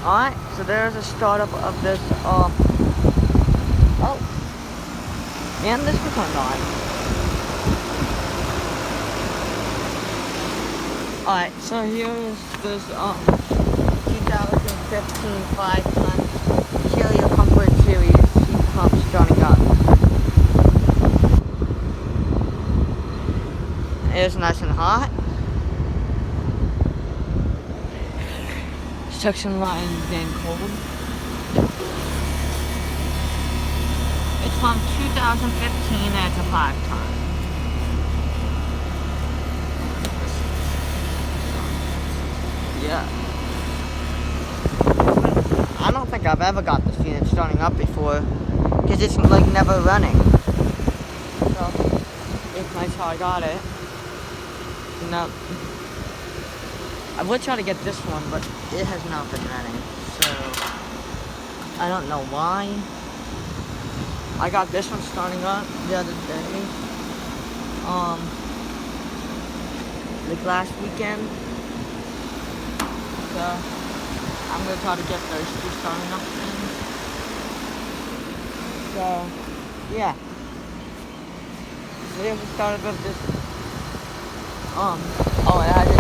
Alright, so there's a startup of this, oh, and this was turned on. Alright, so here's this, 2015 5-ton Carrier Comfort Series heat pump starting up. It's nice and hot. Suction line is getting cold. It's from 2015 and it's a 5-ton. Yeah. I don't think I've ever got this unit starting up before, because it's like never running. So, it's nice how I got it. No. I would try to get this one, but it has not been running, so I don't know why. I got this one starting up the other day, like last weekend. So I'm gonna try to get those two starting up soon. So yeah. So there's the startup of this. Oh, it has it.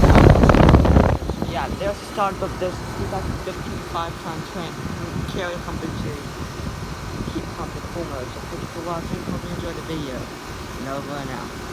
Yeah, there's the startup of this 2015 5-ton Carrier Comfort Series heat pump with full mode. So thank you for watching. Hope you enjoyed the video. And over and out.